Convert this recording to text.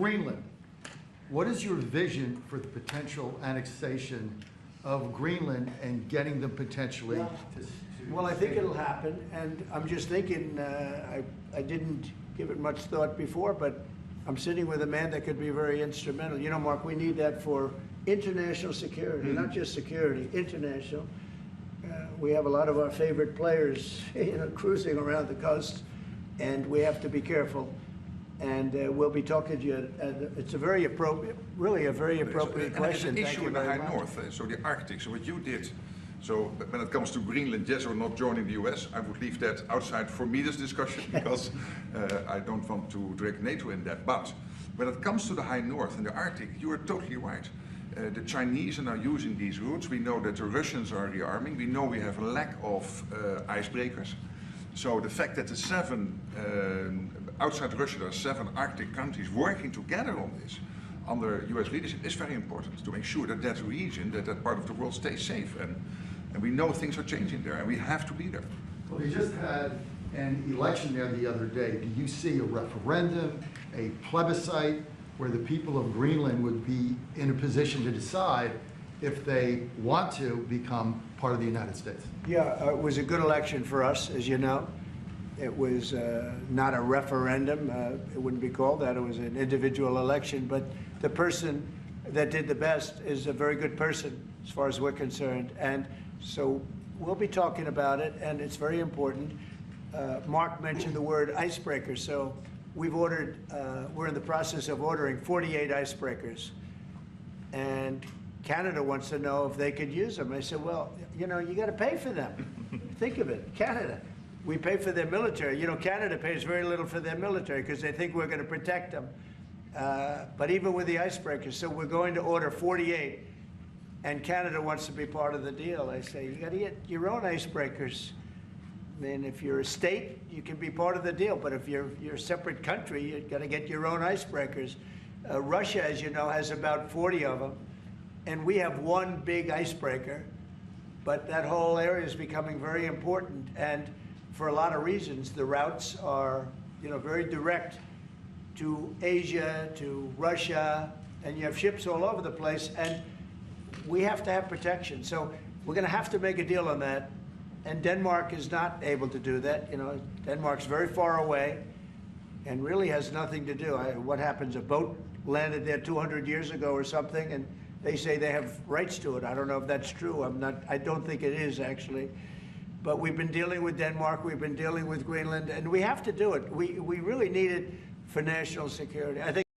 Greenland. What is your vision for the potential annexation of Greenland and getting them potentially to Well, I think it'll happen, and I'm just thinking, I didn't give it much thought before, but I'm sitting with a man that could be very instrumental. You know, Mark, we need that for international security, not just security, international. We have a lot of our favorite players, cruising around the coast, and we have to be careful. And we'll be talking to you. It's a very appropriate, really a very appropriate question. And an Thank issue you in the very high much. north, so the Arctic. So what you did, so when it comes to Greenland, yes or not joining the US, I would leave that outside for me, this discussion, because I don't want to drag NATO in that. But when it comes to the high north and the Arctic, you are totally right. The Chinese are now using these routes. We know that the Russians are rearming. We know we have a lack of icebreakers. So the fact that the outside Russia, there are 7 Arctic countries working together on this under US leadership is very important to make sure that that region, that part of the world stays safe. And we know things are changing there and we have to be there. Well, you just had an election there the other day. Do you see a referendum, a plebiscite, where the people of Greenland would be in a position to decide if they want to become part of the United States? Yeah, it was a good election for us, as you know. It was not a referendum. It wouldn't be called that. It was an individual election. But the person that did the best is a very good person, as far as we're concerned. And so we'll be talking about it, and it's very important. Mark mentioned the word icebreaker. So we've ordered, we're in the process of ordering 48 icebreakers. And Canada wants to know if they could use them. I said, well, you got to pay for them. Think of it, Canada. We pay for their military. Canada pays very little for their military because they think we're going to protect them. But even with the icebreakers, so we're going to order 48, and Canada wants to be part of the deal. I say, you got to get your own icebreakers. I mean, if you're a state, you can be part of the deal. But if you're a separate country, you've got to get your own icebreakers. Russia, as you know, has about 40 of them. And we have one big icebreaker. But that whole area is becoming very important. And for a lot of reasons, the routes are, very direct to Asia, to Russia, and you have ships all over the place, and we have to have protection. So we're going to have to make a deal on that, and Denmark is not able to do that. Denmark's very far away and really has nothing to do. What happens, a boat landed there 200 years ago or something, and they say they have rights to it. I don't know if that's true. I don't think it is, actually. But we've been dealing with Denmark, we've been dealing with Greenland, and we have to do it. We really need it for national security. I think